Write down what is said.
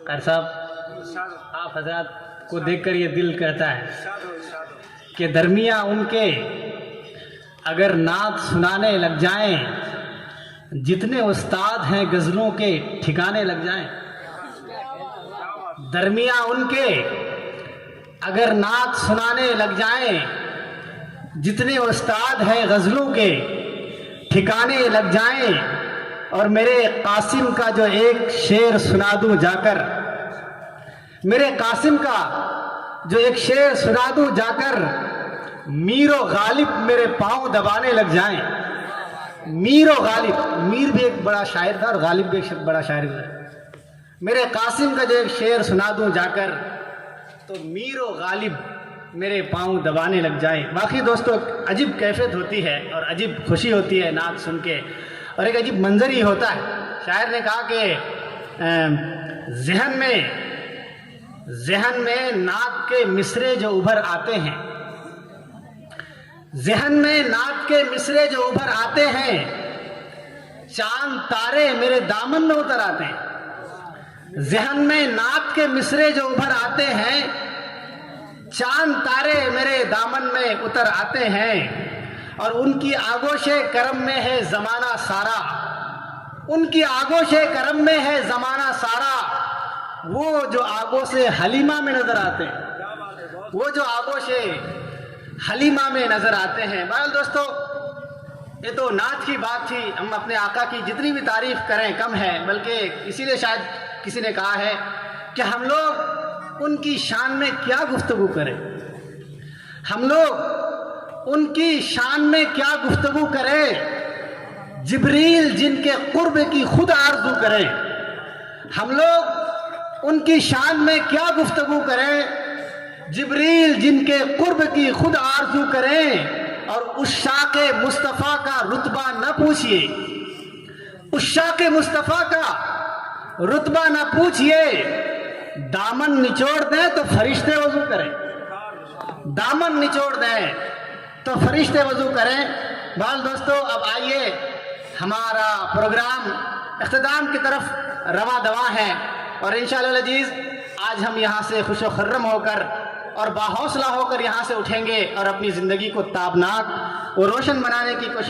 قاری صاحب آپ حضرات کو دیکھ کر یہ دل کہتا ہے کہ درمیاں ان کے اگر نعت سنانے لگ جائیں، جتنے استاد ہیں غزلوں کے ٹھکانے لگ جائیں۔ درمیاں ان کے اگر نعت سنانے لگ جائیں، جتنے استاد ہیں غزلوں کے ٹھکانے لگ جائیں، اور میرے قاسم کا جو ایک شعر سنا دوں جا کر، میرے قاسم کا جو ایک شعر سنا دوں جا کر، میر و غالب میرے پاؤں دبانے لگ جائیں۔ میر و غالب، میر بھی ایک بڑا شاعر تھا اور غالب بھی ایک بڑا شاعر تھا۔ میرے قاسم کا جو ایک شعر سنا دوں جا کر تو میر و غالب میرے پاؤں دبانے لگ جائیں۔ واقعی دوستو عجیب کیفیت ہوتی ہے اور عجیب خوشی ہوتی ہے نعت سن کے، اور ایک عجیب منظر ہی ہوتا ہے۔ شاعر نے کہا کہ ذہن میں نعت کے مصرے جو ابھر آتے ہیں، ذہن میں نعت کے مصرے جو ابھر آتے ہیں، چاند تارے میرے دامن میں اتر آتے ہیں۔ ذہن میں نعت کے مصرے جو ابھر آتے ہیں، چاند تارے میرے دامن میں اتر آتے ہیں، اور ان کی آغوش کرم میں ہے زمانہ سارا، ان کی آغوش کرم میں ہے زمانہ سارا، وہ جو آغوش حلیمہ میں نظر آتے ہیں، وہ جو آغوش حلیمہ میں نظر آتے ہیں۔ بہرحال دوستو یہ تو نعت کی بات تھی، ہم اپنے آقا کی جتنی بھی تعریف کریں کم ہے، بلکہ اسی لیے شاید کسی نے کہا ہے کہ ہم لوگ ان کی شان میں کیا گفتگو کریں، ہم لوگ ان کی شان میں کیا گفتگو کریں، جبریل جن کے قرب کی خود آرزو کریں۔ ہم لوگ ان کی شان میں کیا گفتگو کریں، جبریل جن کے قرب کی خود آرزو کریں، اور عشاق مصطفیٰ کا رتبہ نہ پوچھئے، عشاق مصطفیٰ کا رتبہ نہ پوچھئے، دامن نچوڑ دیں تو فرشتے وضو کریں، دامن نچوڑ دیں تو فرشتے وضو کریں۔ بہرحال دوستو اب آئیے، ہمارا پروگرام اختتام کی طرف رواں دواں ہے، اور انشاءاللہ العزیز آج ہم یہاں سے خوش و خرم ہو کر اور باحوصلہ ہو کر یہاں سے اٹھیں گے اور اپنی زندگی کو تابناک اور روشن بنانے کی کوشش